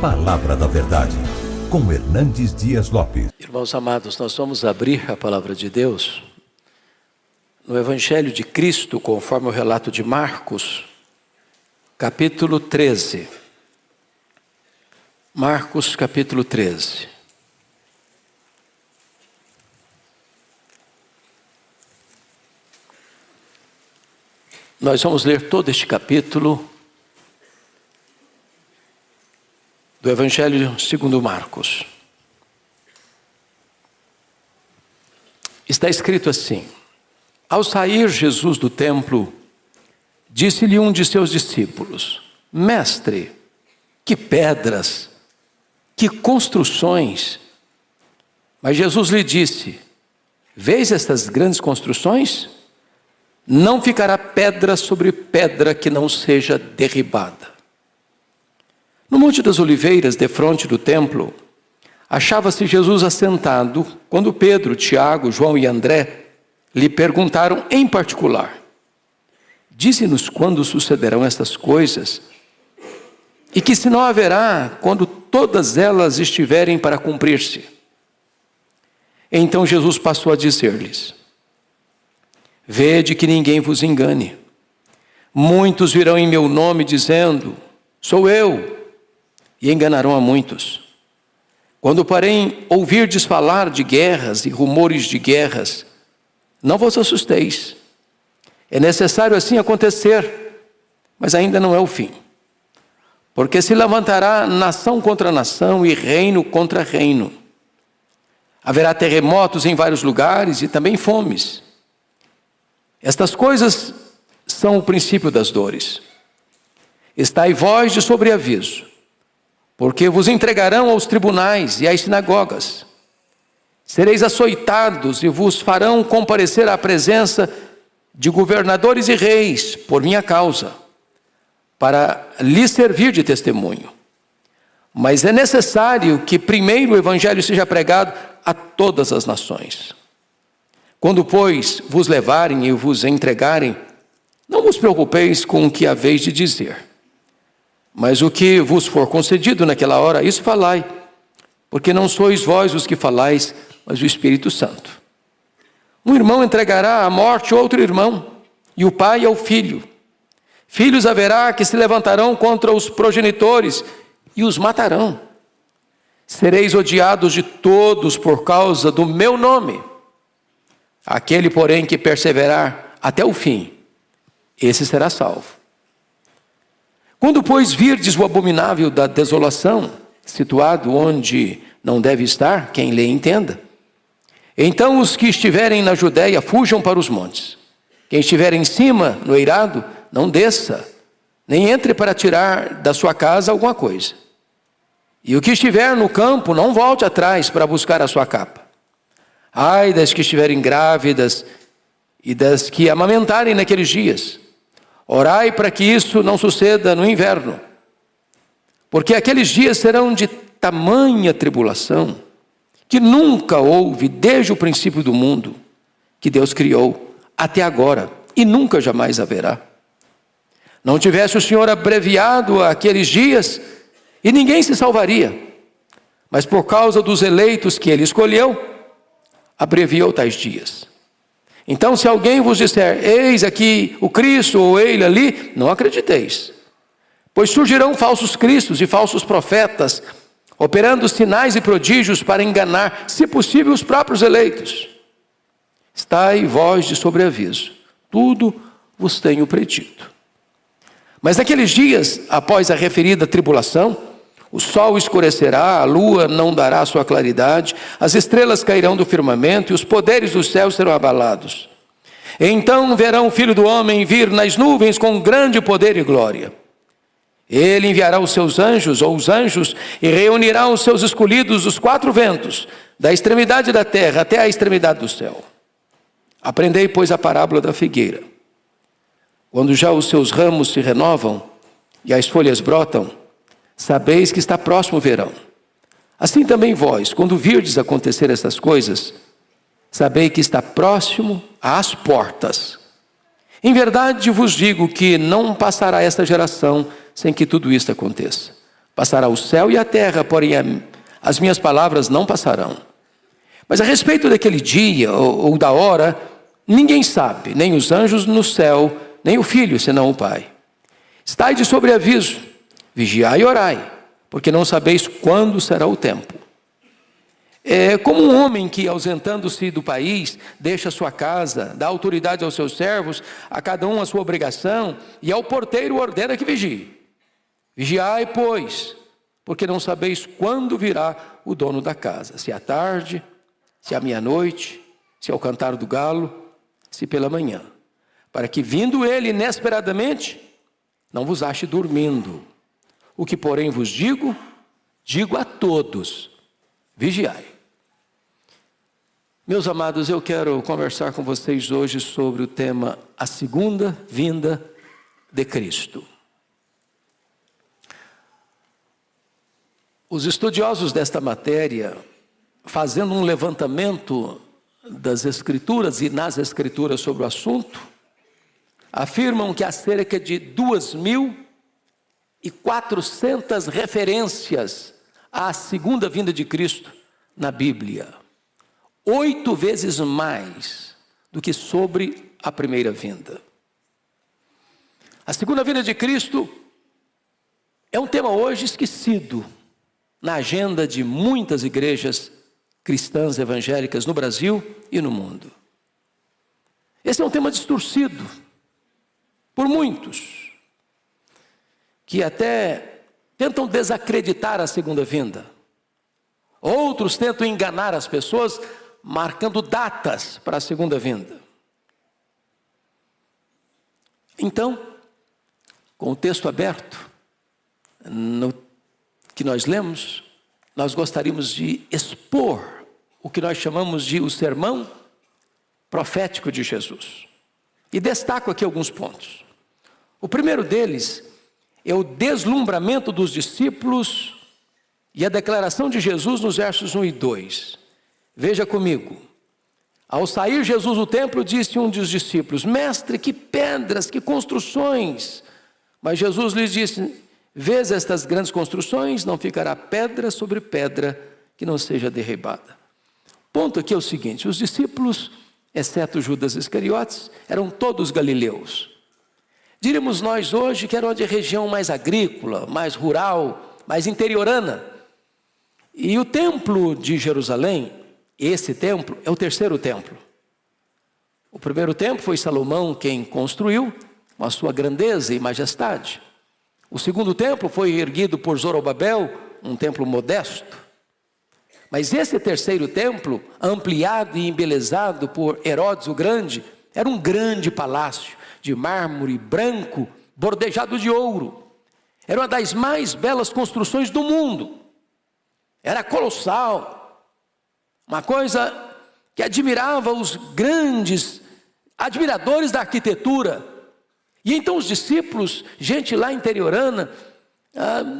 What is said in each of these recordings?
Palavra da Verdade, com Hernandes Dias Lopes. Irmãos amados, nós vamos abrir a Palavra de Deus no Evangelho de Cristo, conforme o relato de Marcos, capítulo 13. Marcos, capítulo 13. Nós vamos ler todo este capítulo do Evangelho segundo Marcos. Está escrito assim: ao sair Jesus do templo, disse-lhe um de seus discípulos: Mestre, que pedras, que construções! Mas Jesus lhe disse: vês estas grandes construções? Não ficará pedra sobre pedra que não seja derribada. No Monte das Oliveiras, defronte do templo, achava-se Jesus assentado, quando Pedro, Tiago, João e André lhe perguntaram em particular: dize-nos quando sucederão estas coisas, e que sinal haverá quando todas elas estiverem para cumprir-se? Então Jesus passou a dizer-lhes: vede que ninguém vos engane. Muitos virão em meu nome dizendo: sou eu, e enganarão a muitos. Quando, porém, ouvirdes falar de guerras e rumores de guerras, não vos assusteis. É necessário assim acontecer, mas ainda não é o fim. Porque se levantará nação contra nação e reino contra reino. Haverá terremotos em vários lugares e também fomes. Estas coisas são o princípio das dores. Estai vós de sobreaviso, porque vos entregarão aos tribunais e às sinagogas. Sereis açoitados e vos farão comparecer à presença de governadores e reis por minha causa, para lhes servir de testemunho. Mas é necessário que primeiro o evangelho seja pregado a todas as nações. Quando, pois, vos levarem e vos entregarem, não vos preocupeis com o que haveis de dizer. Mas o que vos for concedido naquela hora, isso falai, porque não sois vós os que falais, mas o Espírito Santo. Um irmão entregará à morte outro irmão, e o pai ao filho. Filhos haverá que se levantarão contra os progenitores e os matarão. Sereis odiados de todos por causa do meu nome. Aquele, porém, que perseverar até o fim, esse será salvo. Quando, pois, virdes o abominável da desolação, situado onde não deve estar, quem lê entenda. Então os que estiverem na Judéia fujam para os montes. Quem estiver em cima, no eirado, não desça, nem entre para tirar da sua casa alguma coisa. E o que estiver no campo, não volte atrás para buscar a sua capa. Ai das que estiverem grávidas e das que amamentarem naqueles dias. Orai para que isso não suceda no inverno, porque aqueles dias serão de tamanha tribulação, que nunca houve desde o princípio do mundo, que Deus criou, até agora, e nunca jamais haverá. Não tivesse o Senhor abreviado aqueles dias, e ninguém se salvaria, mas por causa dos eleitos que Ele escolheu, abreviou tais dias. Então, se alguém vos disser, eis aqui o Cristo, ou ele ali, não acrediteis. Pois surgirão falsos cristos e falsos profetas, operando sinais e prodígios para enganar, se possível, os próprios eleitos. Estai vós de sobreaviso, tudo vos tenho predito. Mas naqueles dias, após a referida tribulação, o sol escurecerá, a lua não dará sua claridade, as estrelas cairão do firmamento e os poderes dos céus serão abalados. Então verão o Filho do Homem vir nas nuvens com grande poder e glória. Ele enviará os seus anjos, ou os anjos, e reunirá os seus escolhidos dos quatro ventos, da extremidade da terra até a extremidade do céu. Aprendei, pois, a parábola da figueira. Quando já os seus ramos se renovam e as folhas brotam, sabeis que está próximo o verão. Assim também vós, quando virdes acontecer essas coisas, sabei que está próximo às portas. Em verdade vos digo que não passará esta geração sem que tudo isto aconteça. Passará o céu e a terra, porém as minhas palavras não passarão. Mas a respeito daquele dia ou da hora, ninguém sabe, nem os anjos no céu, nem o Filho, senão o Pai. Estai de sobreaviso, vigiai e orai, porque não sabeis quando será o tempo. É como um homem que, ausentando-se do país, deixa sua casa, dá autoridade aos seus servos, a cada um a sua obrigação, e ao porteiro ordena que vigie. Vigiai, pois, porque não sabeis quando virá o dono da casa, se à tarde, se à meia-noite, se ao cantar do galo, se pela manhã, para que, vindo ele inesperadamente, não vos ache dormindo. O que, porém, vos digo, digo a todos: vigiai. Meus amados, eu quero conversar com vocês hoje sobre o tema a segunda vinda de Cristo. Os estudiosos desta matéria, fazendo um levantamento das Escrituras e nas Escrituras sobre o assunto, afirmam que há cerca de 2.400 referências à segunda vinda de Cristo na Bíblia. 8 vezes mais do que sobre a primeira vinda. A segunda vinda de Cristo é um tema hoje esquecido na agenda de muitas igrejas cristãs evangélicas no Brasil e no mundo. Esse é um tema distorcido por muitos, que até tentam desacreditar a segunda vinda. Outros tentam enganar as pessoas, marcando datas para a segunda vinda. Então, com o texto aberto, no que nós lemos, nós gostaríamos de expor o que nós chamamos de o sermão profético de Jesus. E destaco aqui alguns pontos. O primeiro deles é o deslumbramento dos discípulos e a declaração de Jesus nos versos 1 e 2. Veja comigo. Ao sair Jesus do templo, disse um dos discípulos: Mestre, que pedras, que construções. Mas Jesus lhes disse: Vês estas grandes construções? Não ficará pedra sobre pedra que não seja derribada. Ponto aqui é o seguinte: os discípulos, exceto Judas Iscariotes, eram todos galileus. Diríamos nós hoje que eram de região mais agrícola, mais rural, mais interiorana. E o templo de Jerusalém, esse templo, é o terceiro templo. O primeiro templo foi Salomão quem construiu, com a sua grandeza e majestade. O segundo templo foi erguido por Zorobabel, um templo modesto. Mas esse terceiro templo, ampliado e embelezado por Herodes o Grande, era um grande palácio de mármore branco, bordejado de ouro. Era uma das mais belas construções do mundo. Era colossal. Uma coisa que admirava os grandes admiradores da arquitetura. E então os discípulos, gente lá interiorana,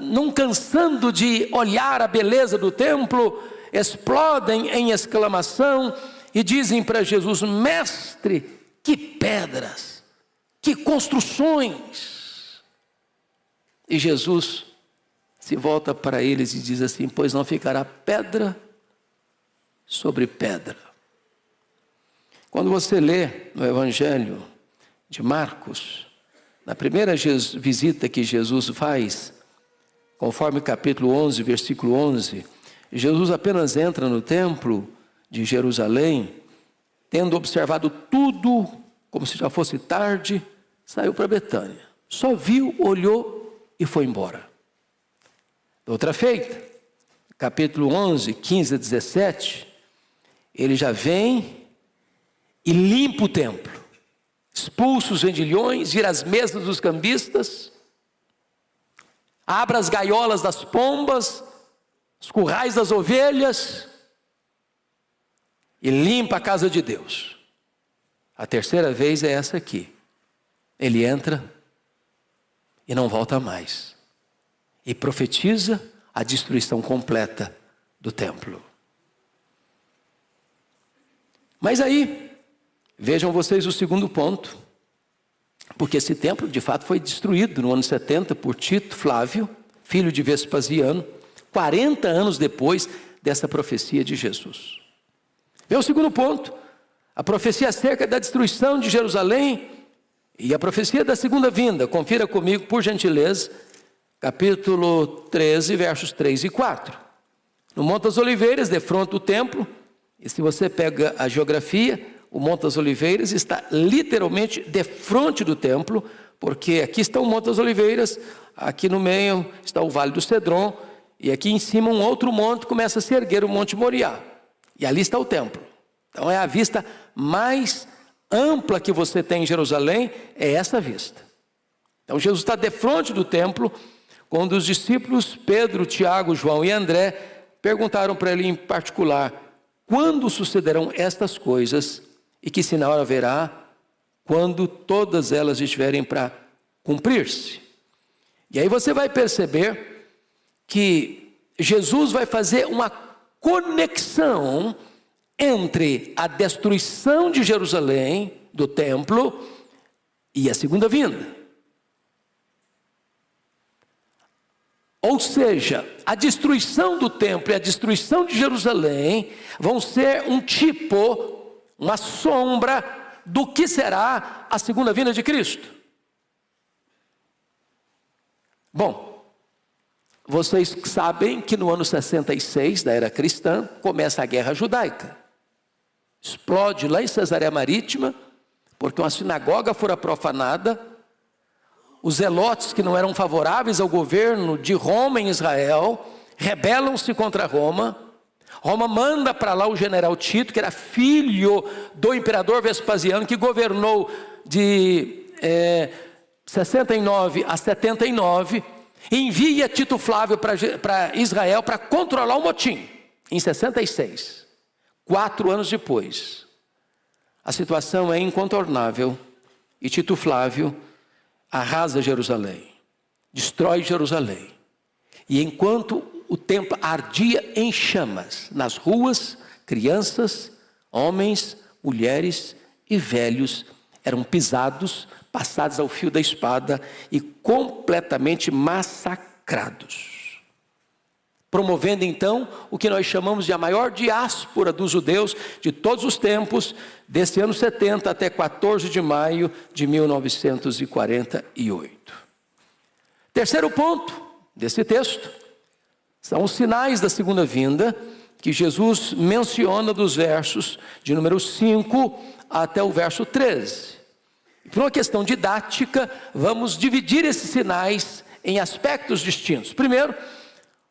não cansando de olhar a beleza do templo, explodem em exclamação e dizem para Jesus: Mestre, que pedras, que construções. E Jesus se volta para eles e diz assim: Pois não ficará pedra sobre pedra. Quando você lê no Evangelho de Marcos, na primeira visita que Jesus faz, conforme capítulo 11, versículo 11, Jesus apenas entra no templo de Jerusalém, tendo observado tudo, como se já fosse tarde, saiu para Betânia. Só viu, olhou e foi embora. Outra feita, capítulo 11, 15 a 17, ele já vem e limpa o templo, expulsa os vendilhões, vira as mesas dos cambistas, abre as gaiolas das pombas, os currais das ovelhas e limpa a casa de Deus. A terceira vez é essa aqui. Ele entra e não volta mais. E profetiza a destruição completa do templo. Mas aí, vejam vocês o segundo ponto. Porque esse templo, de fato, foi destruído no ano 70 por Tito Flávio. filho de Vespasiano, 40 anos depois dessa profecia de Jesus. Vem o segundo ponto, a profecia acerca da destruição de Jerusalém e a profecia da segunda vinda. Confira comigo, por gentileza, capítulo 13, versos 3 e 4. No Monte das Oliveiras, defronte do templo, e se você pega a geografia, o Monte das Oliveiras está literalmente defronte do templo, porque aqui está o Monte das Oliveiras, aqui no meio está o Vale do Cedron, e aqui em cima um outro monte começa a se erguer, o Monte Moriá. E ali está o templo. Então é a vista mais ampla que você tem em Jerusalém, é essa vista. Então Jesus está defronte do templo, quando os discípulos Pedro, Tiago, João e André perguntaram para ele em particular: quando sucederão estas coisas e que sinal haverá quando todas elas estiverem para cumprir-se? E aí você vai perceber que Jesus vai fazer uma conexão entre a destruição de Jerusalém, do templo, e a segunda vinda. Ou seja, a destruição do templo e a destruição de Jerusalém vão ser um tipo, uma sombra do que será a segunda vinda de Cristo. Bom, vocês sabem que no ano 66 da era cristã começa a guerra judaica. Explode lá em Cesareia Marítima, porque uma sinagoga fora profanada. Os zelotes, que não eram favoráveis ao governo de Roma em Israel, rebelam-se contra Roma. Roma manda para lá o general Tito, que era filho do imperador Vespasiano, que governou de 69 a 79, envia Tito Flávio para Israel para controlar o motim, em 66. 4 anos depois, a situação é incontornável, e Tito Flávio arrasa Jerusalém, destrói Jerusalém. E enquanto o templo ardia em chamas, nas ruas, crianças, homens, mulheres e velhos eram pisados, passados ao fio da espada e completamente massacrados. Promovendo então o que nós chamamos de a maior diáspora dos judeus de todos os tempos, desse ano 70 até 14 de maio de 1948. Terceiro ponto desse texto são os sinais da segunda vinda, que Jesus menciona dos versos de número 5 até o verso 13. Por uma questão didática, vamos dividir esses sinais em aspectos distintos. Primeiro,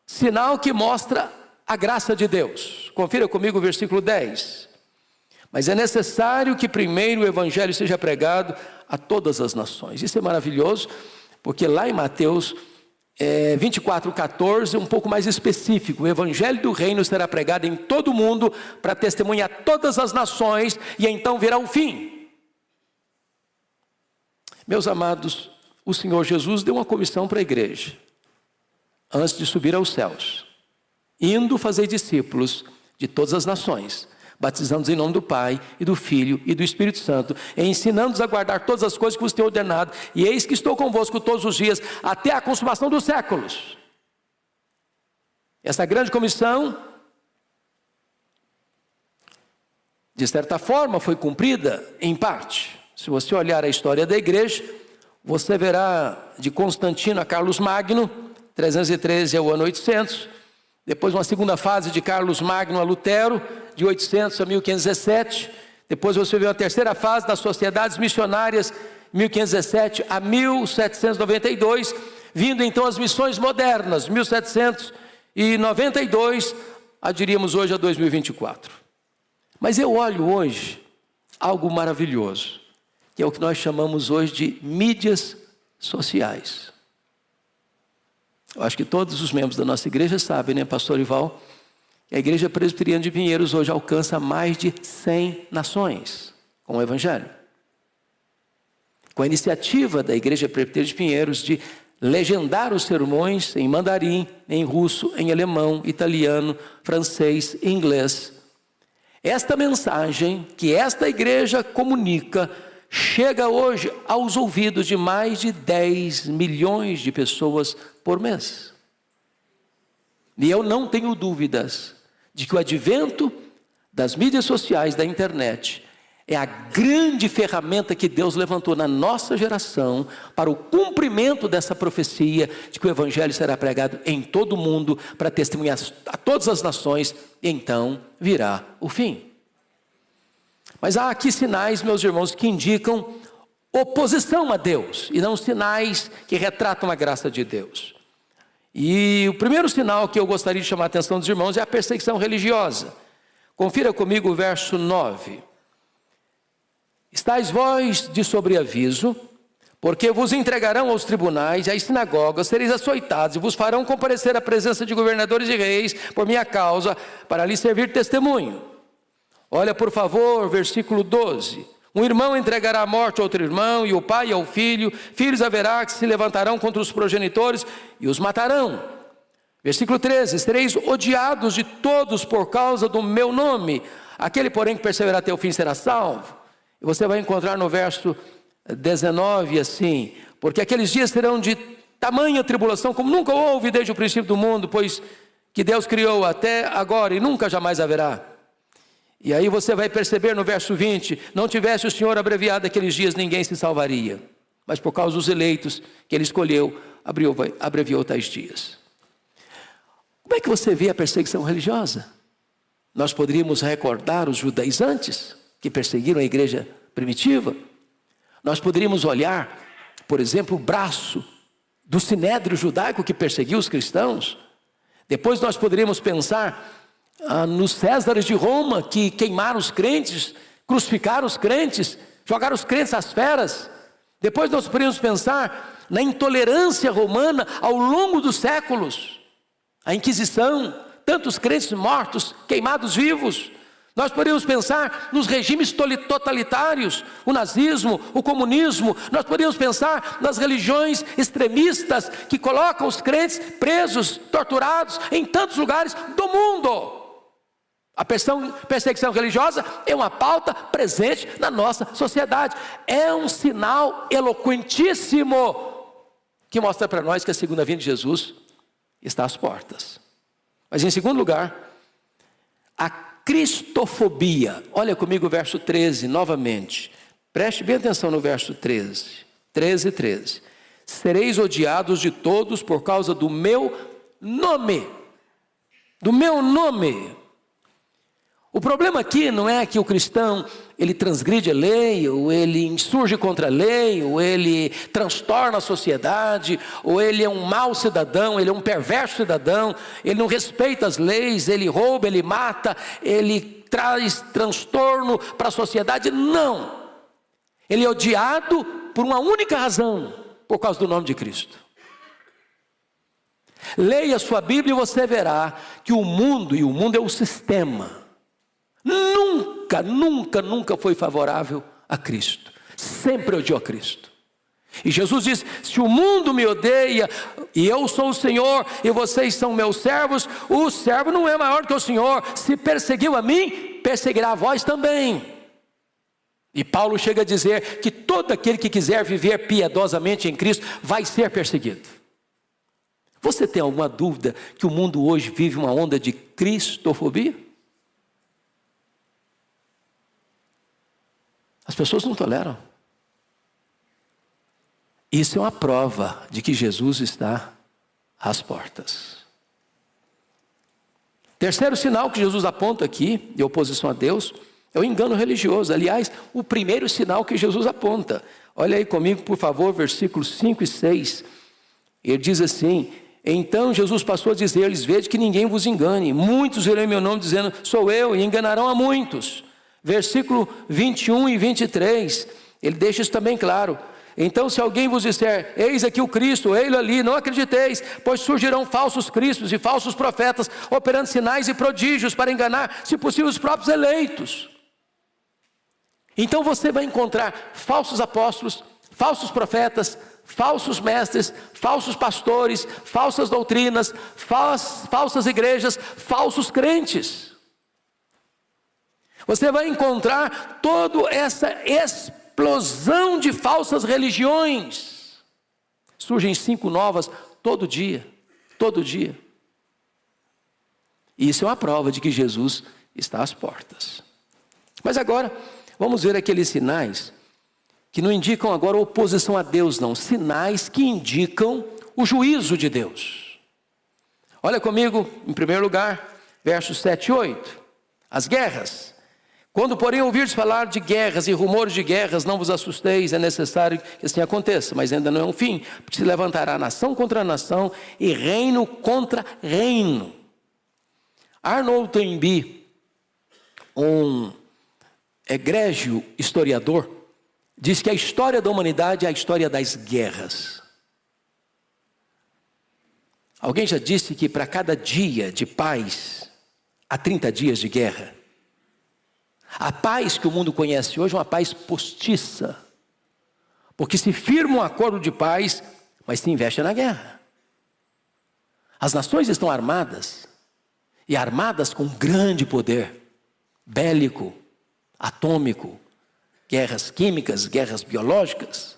sinal que mostra a graça de Deus. Confira comigo o versículo 10. Mas é necessário que primeiro o evangelho seja pregado a todas as nações. Isso é maravilhoso, porque lá em Mateus 24:14, um pouco mais específico: o evangelho do reino será pregado em todo o mundo para testemunhar a todas as nações, e então virá o fim. Meus amados, o Senhor Jesus deu uma comissão para a igreja, antes de subir aos céus: indo fazer discípulos de todas as nações, batizando-os em nome do Pai, e do Filho, e do Espírito Santo, e ensinando-os a guardar todas as coisas que vos tenho ordenado, e eis que estou convosco todos os dias, até a consumação dos séculos. Essa grande comissão, de certa forma, foi cumprida em parte. Se você olhar a história da igreja, você verá de Constantino a Carlos Magno, 313 ao ano 800, depois uma segunda fase de Carlos Magno a Lutero, de 800 a 1517, depois você vê uma terceira fase das sociedades missionárias, 1517 a 1792, vindo então as missões modernas, 1792, diríamos hoje a 2024. Mas eu olho hoje algo maravilhoso, que é o que nós chamamos hoje de mídias sociais. Eu acho que todos os membros da nossa igreja sabem, né, pastor Ival? A igreja presbiteriana de Pinheiros hoje alcança mais de 100 nações com o evangelho. Com a iniciativa da igreja presbiteriana de Pinheiros de legendar os sermões em mandarim, em russo, em alemão, italiano, francês e inglês. Esta mensagem que esta igreja comunica chega hoje aos ouvidos de mais de 10 milhões de pessoas por mês. E eu não tenho dúvidas de que o advento das mídias sociais, da internet, é a grande ferramenta que Deus levantou na nossa geração para o cumprimento dessa profecia de que o Evangelho será pregado em todo o mundo para testemunhar a todas as nações, e então virá o fim. Mas há aqui sinais, meus irmãos, que indicam oposição a Deus, e não sinais que retratam a graça de Deus. E o primeiro sinal que eu gostaria de chamar a atenção dos irmãos é a perseguição religiosa. Confira comigo o verso 9. Estais vós de sobreaviso, porque vos entregarão aos tribunais e às sinagogas, sereis açoitados, e vos farão comparecer à presença de governadores e reis, por minha causa, para lhes servir testemunho. Olha, por favor, versículo 12. Um irmão entregará à morte outro irmão, e o pai ao filho. Filhos haverá que se levantarão contra os progenitores e os matarão. Versículo 13. Sereis odiados de todos por causa do meu nome. Aquele, porém, que perseverar até o fim será salvo. E você vai encontrar no verso 19 assim: porque aqueles dias serão de tamanha tribulação como nunca houve desde o princípio do mundo, pois que Deus criou até agora e nunca jamais haverá. E aí você vai perceber no verso 20: não tivesse o Senhor abreviado aqueles dias, ninguém se salvaria, mas por causa dos eleitos que Ele escolheu, abreviou tais dias. Como é que você vê a perseguição religiosa? Nós poderíamos recordar os judaizantes que perseguiram a igreja primitiva. Nós poderíamos olhar, por exemplo, o braço do sinédrio judaico que perseguiu os cristãos. Depois nós poderíamos pensar nos Césares de Roma, que queimaram os crentes, crucificaram os crentes, jogaram os crentes às feras. Depois nós poderíamos pensar na intolerância romana ao longo dos séculos, a Inquisição, tantos crentes mortos, queimados vivos. Nós poderíamos pensar nos regimes totalitários, o nazismo, o comunismo. Nós poderíamos pensar nas religiões extremistas que colocam os crentes presos, torturados em tantos lugares do mundo. A perseguição religiosa é uma pauta presente na nossa sociedade. É um sinal eloquentíssimo que mostra para nós que a segunda vinda de Jesus está às portas. Mas em segundo lugar, a cristofobia. Olha comigo o verso 13 novamente. Preste bem atenção no verso 13. 13. Sereis odiados de todos por causa do meu nome. Do meu nome. O problema aqui não é que o cristão, ele transgride a lei, ou ele insurge contra a lei, ou ele transtorna a sociedade, ou ele é um mau cidadão, ele é um perverso cidadão, ele não respeita as leis, ele rouba, ele mata, ele traz transtorno para a sociedade. Não. Ele é odiado por uma única razão, por causa do nome de Cristo. Leia a sua Bíblia e você verá que o mundo, e o mundo é o sistema, nunca foi favorável a Cristo. Sempre odiou a Cristo. E Jesus diz: se o mundo me odeia, e eu sou o Senhor, e vocês são meus servos, o servo não é maior que o Senhor. Se perseguiu a mim, perseguirá a vós também. E Paulo chega a dizer que todo aquele que quiser viver piedosamente em Cristo vai ser perseguido. Você tem alguma dúvida que o mundo hoje vive uma onda de cristofobia? As pessoas não toleram. Isso é uma prova de que Jesus está às portas. Terceiro sinal que Jesus aponta aqui, de oposição a Deus, é o engano religioso. Aliás, o primeiro sinal que Jesus aponta. Olha aí comigo, por favor, versículos 5 e 6. Ele diz assim: então Jesus passou a dizer-lhes: vede que ninguém vos engane. Muitos virão em meu nome dizendo: sou eu, e enganarão a muitos. Versículo 21 e 23, ele deixa isso também claro. Então, se alguém vos disser: eis aqui o Cristo, ei-lo ali, não acrediteis, pois surgirão falsos cristos e falsos profetas, operando sinais e prodígios para enganar, se possível, os próprios eleitos. Então você vai encontrar falsos apóstolos, falsos profetas, falsos mestres, falsos pastores, falsas doutrinas, falsas igrejas, falsos crentes. Você vai encontrar toda essa explosão de falsas religiões. Surgem 5 novas todo dia. E isso é uma prova de que Jesus está às portas. Mas agora, vamos ver aqueles sinais que não indicam agora oposição a Deus, não. Sinais que indicam o juízo de Deus. Olha comigo, em primeiro lugar, versos 7 e 8. As guerras. Quando, porém, ouvirdes falar de guerras e rumores de guerras, não vos assusteis, é necessário que assim aconteça, mas ainda não é um fim, porque se levantará nação contra nação e reino contra reino. Arnold Toynbee, um egrégio historiador, diz que a história da humanidade é a história das guerras. Alguém já disse que para cada dia de paz, há 30 dias de guerra. A paz que o mundo conhece hoje é uma paz postiça, porque se firma um acordo de paz, mas se investe na guerra. As nações estão armadas, e armadas com grande poder bélico, atômico, guerras químicas, guerras biológicas.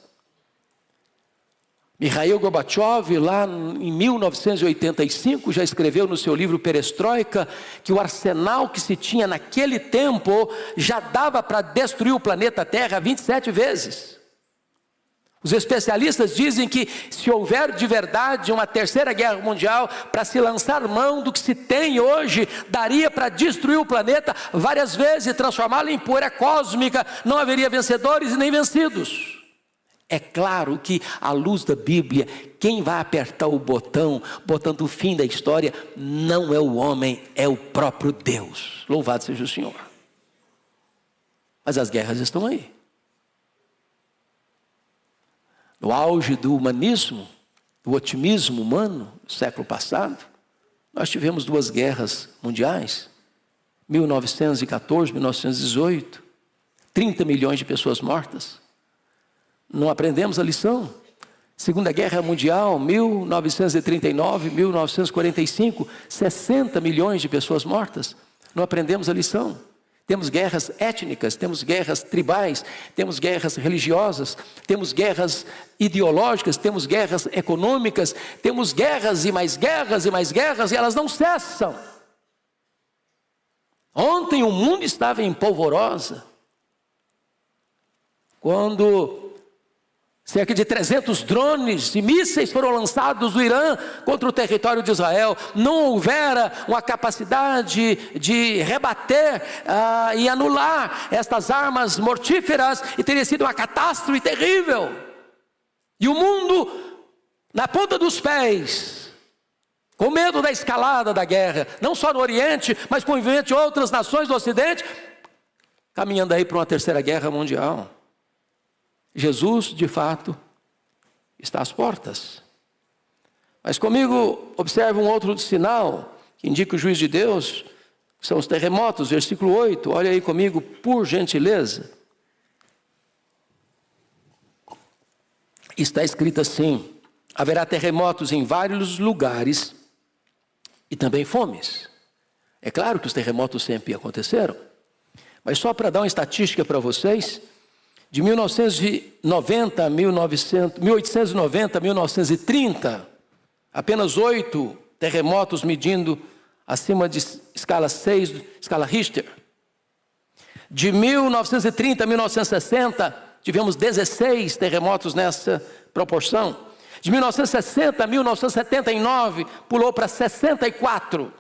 Mikhail Gorbachev, lá em 1985, já escreveu no seu livro Perestroika que o arsenal que se tinha naquele tempo já dava para destruir o planeta Terra 27 vezes. Os especialistas dizem que se houver de verdade uma terceira guerra mundial, para se lançar mão do que se tem hoje, daria para destruir o planeta várias vezes e transformá-lo em poeira cósmica, não haveria vencedores e nem vencidos. É claro que, à luz da Bíblia, quem vai apertar o botão, botando o fim da história, não é o homem, é o próprio Deus. Louvado seja o Senhor. Mas as guerras estão aí. No auge do humanismo, do otimismo humano, no século passado, nós tivemos 2 guerras mundiais, 1914, 1918, 30 milhões de pessoas mortas. Não aprendemos a lição. Segunda Guerra Mundial, 1939, 1945, 60 milhões de pessoas mortas. Não aprendemos a lição. Temos guerras étnicas, temos guerras tribais, temos guerras religiosas, temos guerras ideológicas, temos guerras econômicas, temos guerras e mais guerras e mais guerras, e elas não cessam. Ontem o mundo estava em polvorosa, quando cerca de 300 drones e mísseis foram lançados do Irã contra o território de Israel. Não houvera uma capacidade de rebater e anular estas armas mortíferas, e teria sido uma catástrofe terrível. E o mundo, na ponta dos pés, com medo da escalada da guerra, não só no Oriente, mas com o envolvimento de outras nações do Ocidente, caminhando aí para uma terceira guerra mundial. Jesus, de fato, está às portas. Mas comigo, observe um outro sinal que indica o juízo de Deus, que são os terremotos, versículo 8. Olha aí comigo, por gentileza. Está escrito assim: haverá terremotos em vários lugares e também fomes. É claro que os terremotos sempre aconteceram, mas só para dar uma estatística para vocês, de 1890 a 1930, apenas 8 terremotos medindo acima de escala 6, escala Richter. De 1930 a 1960, tivemos 16 terremotos nessa proporção. De 1960 a 1979, pulou para 64.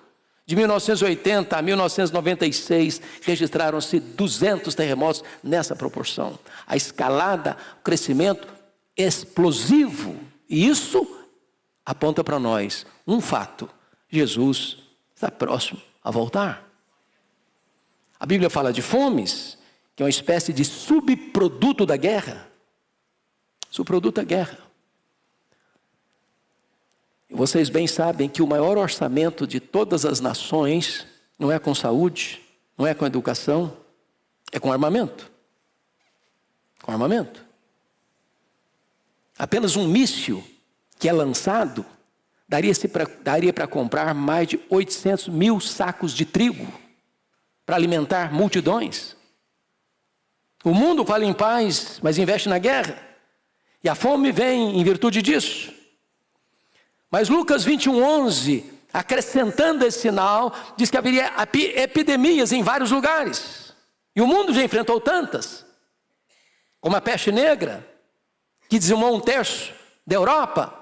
De 1980 a 1996, registraram-se 200 terremotos nessa proporção. A escalada, o crescimento explosivo. E isso aponta para nós um fato: Jesus está próximo a voltar. A Bíblia fala de fomes, que é uma espécie de subproduto da guerra. Subproduto da guerra. E vocês bem sabem que o maior orçamento de todas as nações não é com saúde, não é com educação, é com armamento. Com armamento. Apenas um míssil que é lançado daria para comprar mais de 800 mil sacos de trigo para alimentar multidões. O mundo fala em paz, mas investe na guerra. E a fome vem em virtude disso. Mas Lucas 21:11 acrescentando esse sinal, diz que haveria epidemias em vários lugares. E o mundo já enfrentou tantas, como a peste negra, que dizimou 1/3 da Europa,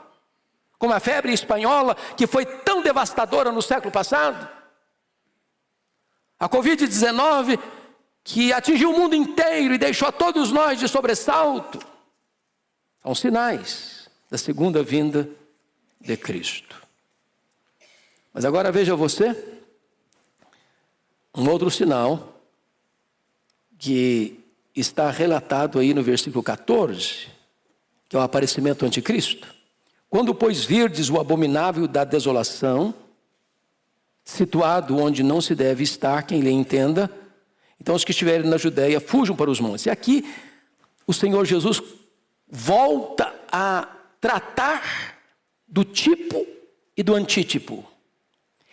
como a febre espanhola, que foi tão devastadora no século passado, a Covid-19, que atingiu o mundo inteiro e deixou todos nós de sobressalto. São sinais da segunda vinda de Cristo. Mas agora veja você, um outro sinal, que está relatado aí no versículo 14, que é o aparecimento do anticristo. Quando, pois, virdes o abominável da desolação, situado onde não se deve estar, quem lhe entenda, então os que estiverem na Judéia fujam para os montes. E aqui o Senhor Jesus volta a tratar do tipo e do antítipo.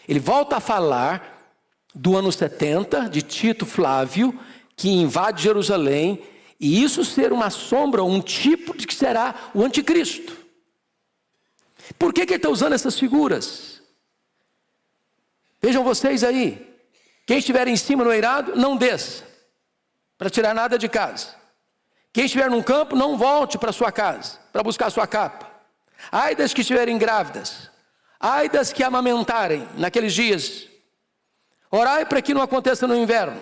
Ele volta a falar do ano 70, de Tito Flávio, que invade Jerusalém, e isso ser uma sombra, um tipo de que será o anticristo. Por que ele está usando essas figuras? Vejam vocês aí. Quem estiver em cima no eirado, não desça para tirar nada de casa. Quem estiver num campo, não volte para sua casa para buscar sua capa. Ai das que estiverem grávidas, ai das que amamentarem naqueles dias. Orai para que não aconteça no inverno.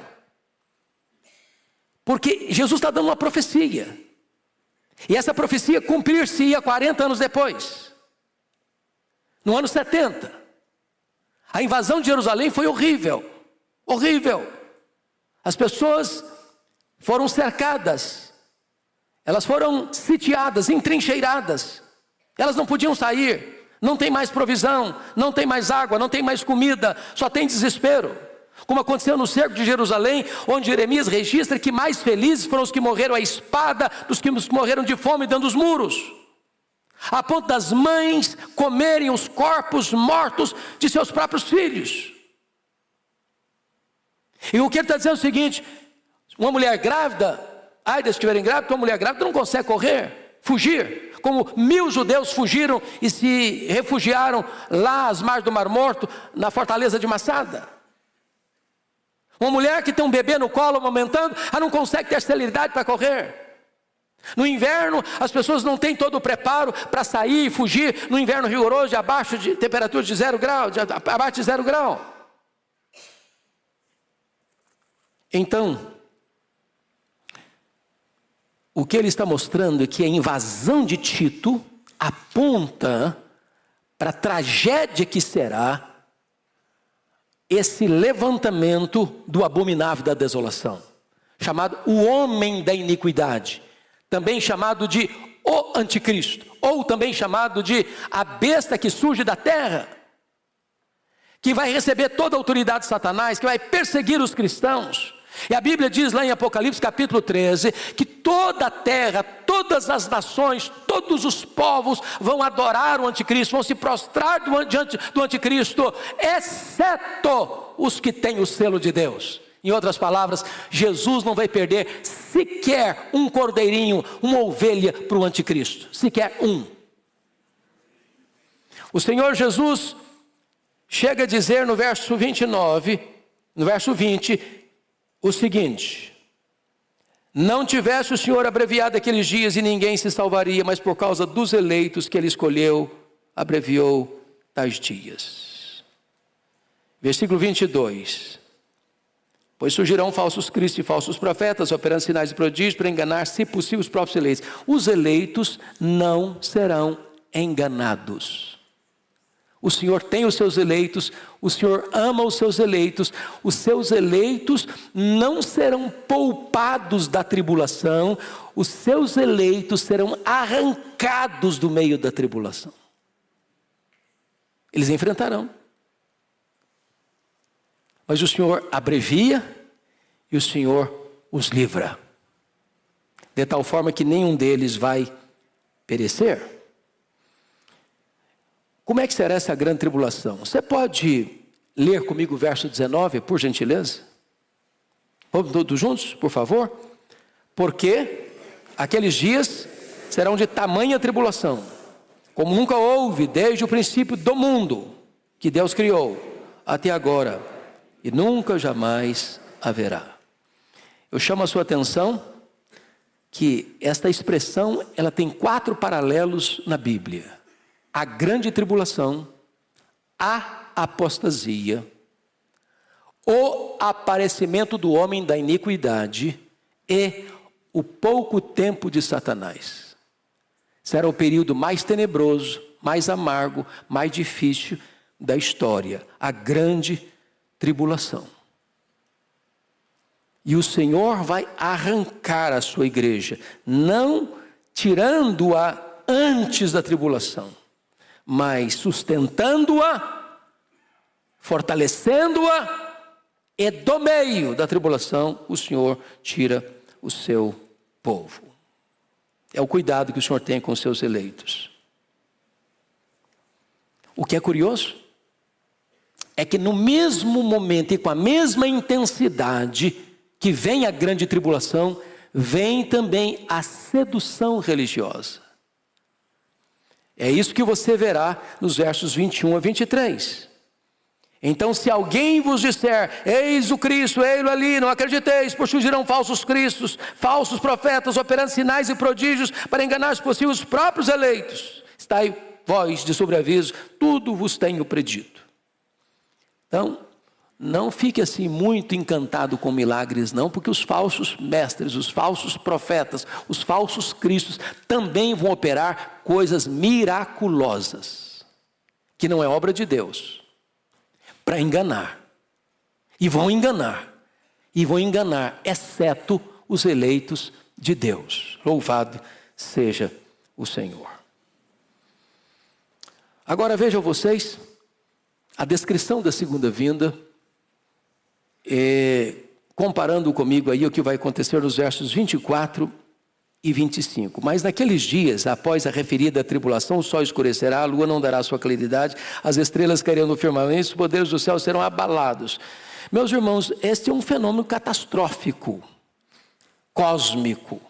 Porque Jesus está dando uma profecia. E essa profecia cumprir-se-ia 40 anos depois. No ano 70. A invasão de Jerusalém foi horrível. Horrível. As pessoas foram cercadas. Elas foram sitiadas, entrincheiradas. Elas não podiam sair. Não tem mais provisão, não tem mais água, não tem mais comida, só tem desespero. Como aconteceu no cerco de Jerusalém, onde Jeremias registra que mais felizes foram os que morreram à espada dos que morreram de fome dentro dos muros. A ponto das mães comerem os corpos mortos de seus próprios filhos. E o que ele está dizendo é o seguinte: uma mulher grávida, ai das que estiverem grávidas, porque uma mulher grávida não consegue correr, fugir. Como 1000 judeus fugiram e se refugiaram lá às margens do Mar Morto, na fortaleza de Massada. Uma mulher que tem um bebê no colo amamentando, ela não consegue ter celeridade para correr. No inverno, as pessoas não têm todo o preparo para sair e fugir no inverno rigoroso, de abaixo de temperatura de 0 grau, abaixo de 0 grau. Então, o que ele está mostrando é que a invasão de Tito aponta para a tragédia que será esse levantamento do abominável da desolação, chamado o homem da iniquidade, também chamado de o anticristo, ou também chamado de a besta que surge da terra, que vai receber toda a autoridade de Satanás, que vai perseguir os cristãos. E a Bíblia diz lá em Apocalipse capítulo 13, que toda a terra, todas as nações, todos os povos vão adorar o anticristo, vão se prostrar diante do anticristo, exceto os que têm o selo de Deus. Em outras palavras, Jesus não vai perder sequer um cordeirinho, uma ovelha para o anticristo, sequer um. O Senhor Jesus chega a dizer no verso 29, no verso 20, o seguinte: não tivesse o Senhor abreviado aqueles dias e ninguém se salvaria, mas por causa dos eleitos que ele escolheu, abreviou tais dias. Versículo 22. Pois surgirão falsos cristos e falsos profetas, operando sinais e prodígios para enganar, se possível, os próprios eleitos. Os eleitos não serão enganados. O Senhor tem os seus eleitos, o Senhor ama os seus eleitos não serão poupados da tribulação, os seus eleitos serão arrancados do meio da tribulação. Eles enfrentarão. Mas o Senhor abrevia e o Senhor os livra, de tal forma que nenhum deles vai perecer. Como é que será essa grande tribulação? Você pode ler comigo o verso 19, por gentileza? Vamos todos juntos, por favor? Porque aqueles dias serão de tamanha tribulação, como nunca houve desde o princípio do mundo, que Deus criou até agora e nunca jamais haverá. Eu chamo a sua atenção que esta expressão ela tem 4 paralelos na Bíblia: a grande tribulação, a apostasia, o aparecimento do homem da iniquidade e o pouco tempo de Satanás. Será o período mais tenebroso, mais amargo, mais difícil da história, a grande tribulação. E o Senhor vai arrancar a sua igreja, não tirando-a antes da tribulação, mas sustentando-a, fortalecendo-a, e do meio da tribulação o Senhor tira o seu povo. É o cuidado que o Senhor tem com os seus eleitos. O que é curioso é que no mesmo momento e com a mesma intensidade que vem a grande tribulação, vem também a sedução religiosa. É isso que você verá nos versos 21 a 23. Então, se alguém vos disser, eis o Cristo, ei-lo ali, não acrediteis, pois surgirão falsos cristos, falsos profetas, operando sinais e prodígios, para enganar, se possível, os próprios eleitos. Estai vós de sobreaviso, tudo vos tenho predito. Então, não fique assim muito encantado com milagres não, porque os falsos mestres, os falsos profetas, os falsos cristos também vão operar coisas miraculosas, que não é obra de Deus, para enganar. E vão enganar, exceto os eleitos de Deus. Louvado seja o Senhor. Agora vejam vocês, a descrição da segunda vinda, comparando comigo aí o que vai acontecer nos versos 24 e 25. Mas naqueles dias, após a referida tribulação, o sol escurecerá, a lua não dará sua claridade, as estrelas cairão no firmamento, os poderes do céu serão abalados. Meus irmãos, este é um fenômeno catastrófico, cósmico.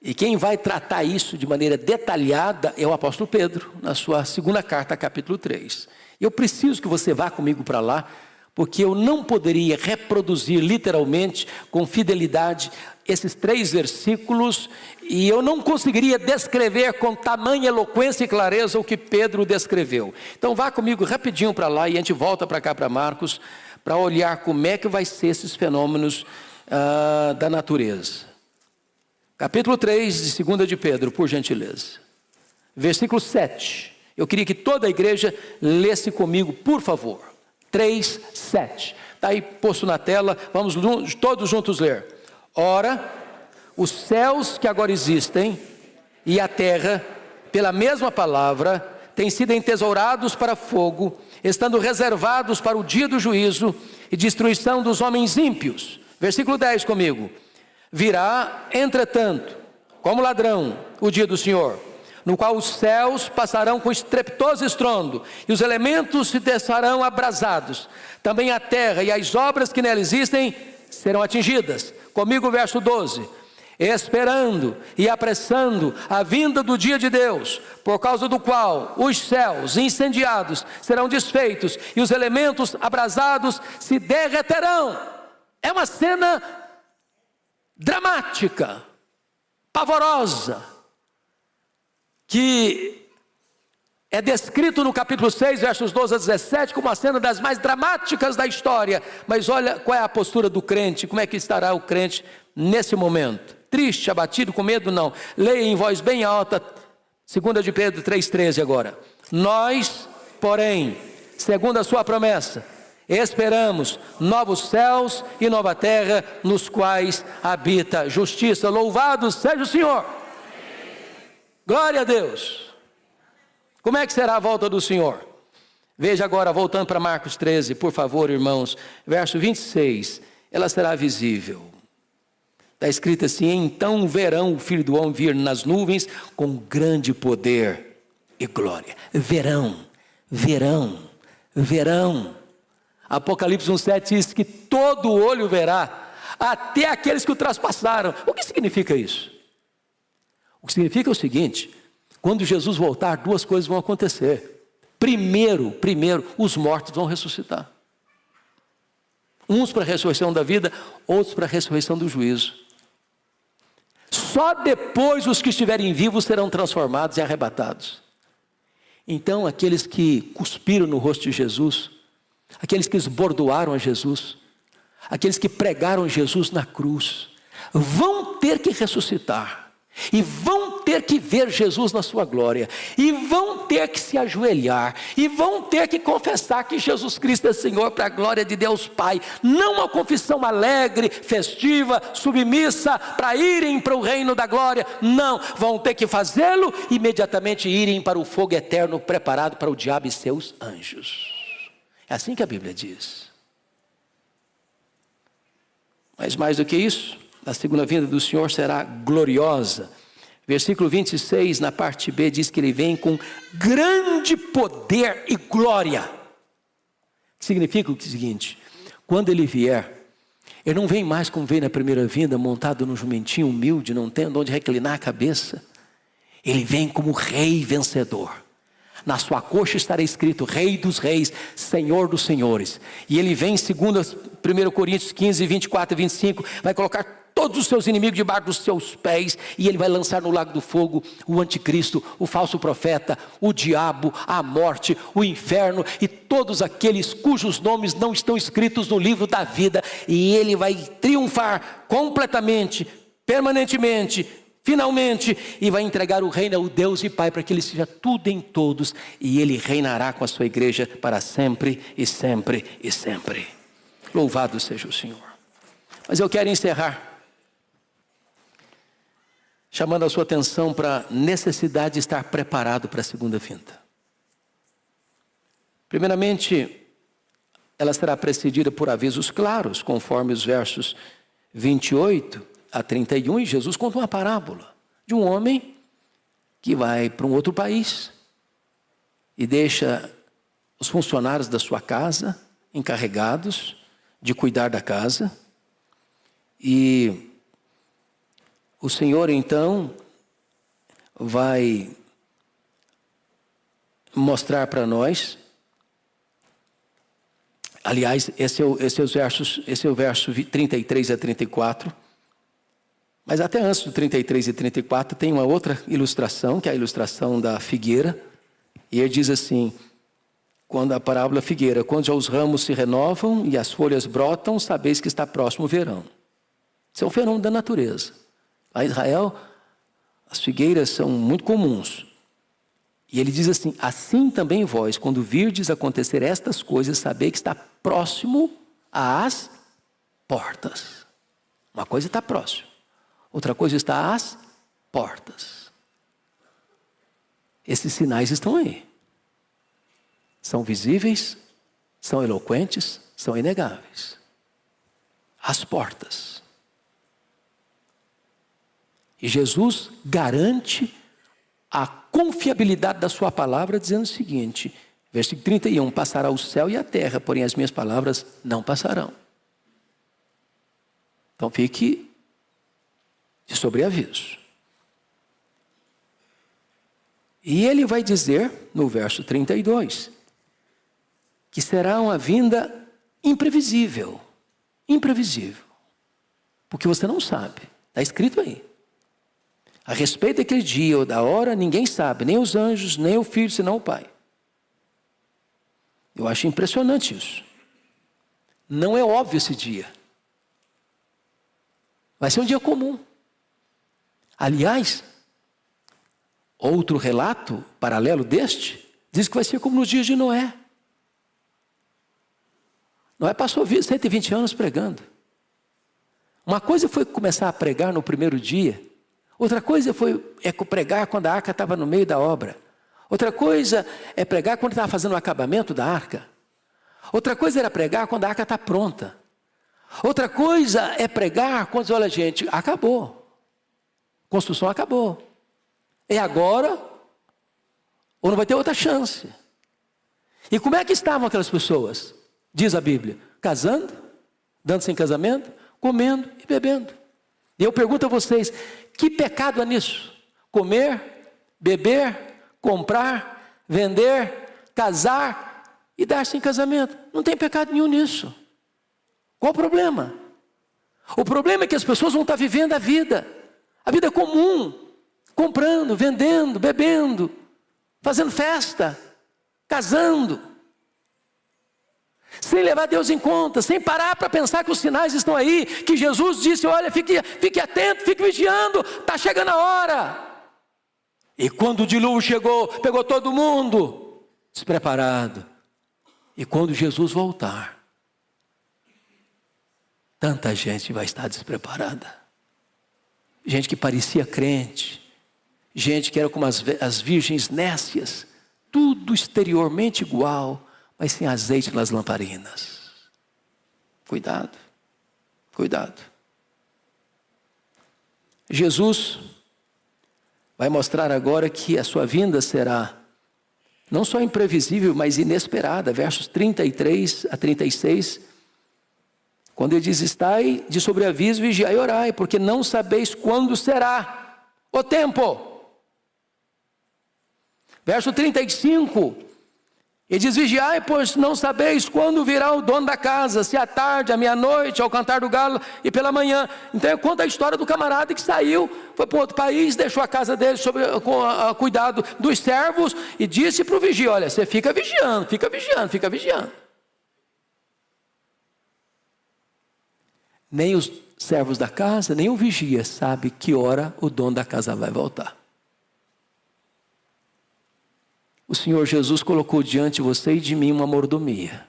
E quem vai tratar isso de maneira detalhada é o apóstolo Pedro, na sua segunda carta, capítulo 3. Eu preciso que você vá comigo para lá, porque eu não poderia reproduzir literalmente, com fidelidade, esses 3 versículos, e eu não conseguiria descrever com tamanha eloquência e clareza o que Pedro descreveu. Então vá comigo rapidinho para lá, e a gente volta para cá, para Marcos, para olhar como é que vai ser esses fenômenos da natureza. Capítulo 3 de 2 de Pedro, por gentileza. Versículo 7. Eu queria que toda a igreja lesse comigo, por favor. 3, 7. Está aí posto na tela, vamos todos juntos ler. Ora, os céus que agora existem e a terra, pela mesma palavra, têm sido entesourados para fogo, estando reservados para o dia do juízo e destruição dos homens ímpios. Versículo 10 comigo. Virá, entretanto, como ladrão, o dia do Senhor, no qual os céus passarão com estrepitoso estrondo, e os elementos se desfarão abrasados. Também a terra e as obras que nela existem serão atingidas. Comigo o verso 12. Esperando e apressando a vinda do dia de Deus, por causa do qual os céus incendiados serão desfeitos, e os elementos abrasados se derreterão. É uma cena dramática, pavorosa, que é descrito no capítulo 6, versos 12 a 17, como uma cena das mais dramáticas da história. Mas olha qual é a postura do crente, como é que estará o crente nesse momento. Triste, abatido, com medo? Não. Leia em voz bem alta, 2 de Pedro 3,13 agora. Nós, porém, segundo a sua promessa, esperamos novos céus e nova terra, nos quais habita justiça. Louvado seja o Senhor! Glória a Deus! Como é que será a volta do Senhor? Veja agora, voltando para Marcos 13, por favor, irmãos, verso 26, ela será visível. Está escrito assim: então verão o Filho do Homem vir nas nuvens com grande poder e glória. Verão, verão, verão. Apocalipse 1,7 diz que todo olho verá, até aqueles que o traspassaram. O que significa isso? O que significa é o seguinte: quando Jesus voltar, 2 coisas vão acontecer. primeiro, os mortos vão ressuscitar. Uns para a ressurreição da vida, outros para a ressurreição do juízo. Só depois os que estiverem vivos serão transformados e arrebatados. Então aqueles que cuspiram no rosto de Jesus, aqueles que esbordoaram a Jesus, aqueles que pregaram Jesus na cruz, vão ter que ressuscitar. E vão ter que ver Jesus na sua glória. E vão ter que se ajoelhar. E vão ter que confessar que Jesus Cristo é Senhor para a glória de Deus Pai. Não uma confissão alegre, festiva, submissa, para irem para o reino da glória. Não, vão ter que fazê-lo imediatamente irem para o fogo eterno preparado para o diabo e seus anjos. É assim que a Bíblia diz. Mas mais do que isso, a segunda vinda do Senhor será gloriosa. Versículo 26, na parte B, diz que ele vem com grande poder e glória. Significa o seguinte: quando ele vier, ele não vem mais como veio na primeira vinda, montado num jumentinho humilde, não tendo onde reclinar a cabeça. Ele vem como rei vencedor. Na sua coxa estará escrito Rei dos Reis, Senhor dos Senhores. E ele vem, segundo 1 Coríntios 15, 24 e 25, vai colocar todos os seus inimigos debaixo dos seus pés, e ele vai lançar no lago do fogo o anticristo, o falso profeta, o diabo, a morte, o inferno e todos aqueles cujos nomes não estão escritos no livro da vida. E ele vai triunfar completamente, permanentemente, finalmente, e vai entregar o reino ao Deus e Pai, para que ele seja tudo em todos, e ele reinará com a sua igreja para sempre e sempre e sempre. Louvado seja o Senhor. Mas eu quero encerrar chamando a sua atenção para a necessidade de estar preparado para a segunda vinda. Primeiramente, ela será precedida por avisos claros, conforme os versos 28 a 31, e Jesus conta uma parábola de um homem que vai para um outro país e deixa os funcionários da sua casa encarregados de cuidar da casa. E o Senhor então vai mostrar para nós, aliás, esse é o verso 33 a 34, mas até antes do 33 e 34 tem uma outra ilustração, que é a ilustração da figueira, e ele diz assim, quando a parábola figueira, quando já os ramos se renovam e as folhas brotam, sabeis que está próximo o verão. Isso é um fenômeno da natureza. Lá em Israel, as figueiras são muito comuns. E ele diz assim, assim também vós, quando virdes acontecer estas coisas, sabei que está próximo às portas. Uma coisa está próximo, outra coisa está às portas. Esses sinais estão aí. São visíveis, são eloquentes, são inegáveis. Às portas. E Jesus garante a confiabilidade da sua palavra, dizendo o seguinte, versículo 31, passará o céu e a terra, porém as minhas palavras não passarão. Então fique de sobreaviso. E ele vai dizer, no verso 32, que será uma vinda imprevisível. Imprevisível. Porque você não sabe. Está escrito aí. A respeito daquele dia ou da hora, ninguém sabe, nem os anjos, nem o Filho, senão o Pai. Eu acho impressionante isso. Não é óbvio esse dia. Vai ser um dia comum. Aliás, outro relato paralelo deste, diz que vai ser como nos dias de Noé. Noé passou 120 anos pregando. Uma coisa foi começar a pregar no primeiro dia, outra coisa é pregar quando a arca estava no meio da obra. Outra coisa é pregar quando estava fazendo o acabamento da arca. Outra coisa era pregar quando a arca está pronta. Outra coisa é pregar quando, olha gente, acabou. Construção acabou. É agora ou não vai ter outra chance. E como é que estavam aquelas pessoas? Diz a Bíblia, casando, dando-se em casamento, comendo e bebendo. E eu pergunto a vocês, que pecado há nisso? Comer, beber, comprar, vender, casar e dar-se em casamento. Não tem pecado nenhum nisso. Qual o problema? O problema é que as pessoas vão estar vivendo a vida comum, comprando, vendendo, bebendo, fazendo festa, casando, sem levar Deus em conta, sem parar para pensar que os sinais estão aí, que Jesus disse, olha, fique atento, fique vigiando, está chegando a hora. E quando o dilúvio chegou, pegou todo mundo despreparado. E quando Jesus voltar, tanta gente vai estar despreparada. Gente que parecia crente, gente que era como as virgens nécias, tudo exteriormente igual, mas sem azeite nas lamparinas. Cuidado, cuidado. Jesus vai mostrar agora que a sua vinda será não só imprevisível, mas inesperada. Versos 33 a 36, quando ele diz, estai de sobreaviso, vigiai e orai, porque não sabeis quando será o tempo. Verso 35, ele diz, vigiai, pois não sabeis quando virá o dono da casa, se à tarde, à meia-noite, ao cantar do galo e pela manhã. Então conta a história do camarada que saiu, foi para outro país, deixou a casa dele com cuidado dos servos e disse para o vigia, olha, você fica vigiando, fica vigiando, fica vigiando. Nem os servos da casa, nem o vigia sabe que hora o dono da casa vai voltar. O Senhor Jesus colocou diante de você e de mim uma mordomia,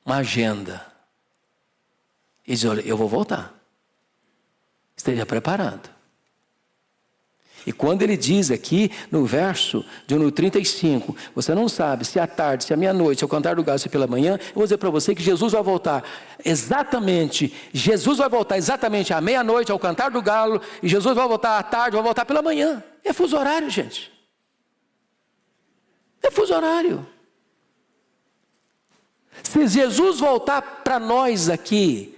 uma agenda. Ele diz, olha, eu vou voltar. Esteja preparado. E quando ele diz aqui no verso de número 35, você não sabe se à tarde, se à meia-noite, se ao cantar do galo, se pela manhã, eu vou dizer para você que Jesus vai voltar exatamente à meia-noite, ao cantar do galo, e Jesus vai voltar à tarde, vai voltar pela manhã. É fuso horário, gente. É fuso horário. Se Jesus voltar para nós aqui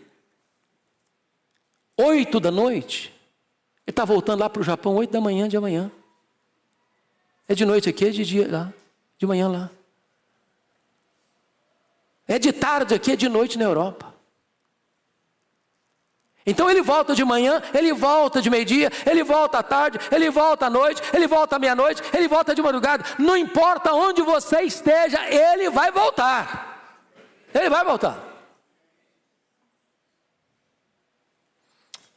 8 da noite, ele está voltando lá para o Japão 8 da manhã de amanhã. É de noite aqui, é de dia lá, de manhã lá. É de tarde aqui, é de noite na Europa. Então ele volta de manhã, ele volta de meio-dia, ele volta à tarde, ele volta à noite, ele volta à meia-noite, ele volta de madrugada. Não importa onde você esteja, ele vai voltar. Ele vai voltar.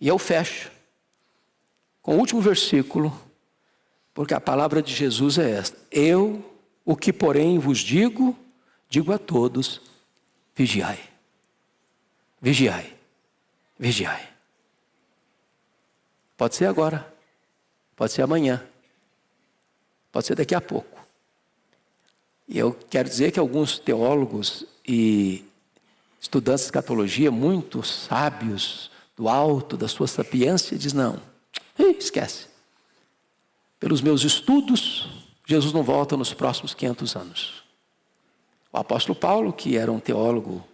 E eu fecho com o último versículo, porque a palavra de Jesus é esta. Eu, o que porém vos digo, digo a todos, vigiai. Vigiai. Vigiai. Pode ser agora, pode ser amanhã, pode ser daqui a pouco. E eu quero dizer que alguns teólogos e estudantes de escatologia, muito sábios, do alto da sua sapiência, dizem, não, esquece. Pelos meus estudos, Jesus não volta nos próximos 500 anos. O apóstolo Paulo, que era um teólogo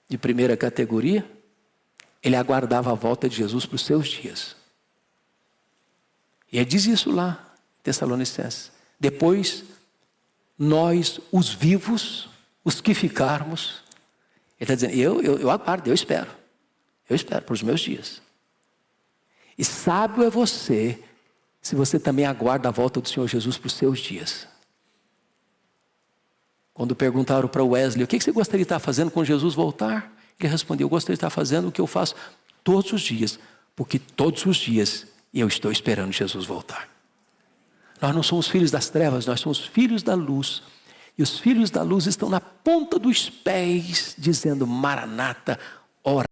de primeira categoria, ele aguardava a volta de Jesus para os seus dias. E ele diz isso lá, em Tessalonicenses. Depois, nós, os vivos, os que ficarmos, ele está dizendo, eu aguardo, eu espero para os meus dias. E sábio é você, se você também aguarda a volta do Senhor Jesus para os seus dias. Quando perguntaram para Wesley, o que você gostaria de estar fazendo quando Jesus voltar? Ele respondeu, eu gostaria de estar fazendo o que eu faço todos os dias, porque todos os dias eu estou esperando Jesus voltar. Nós não somos filhos das trevas, nós somos filhos da luz. E os filhos da luz estão na ponta dos pés, dizendo, Maranata, ora.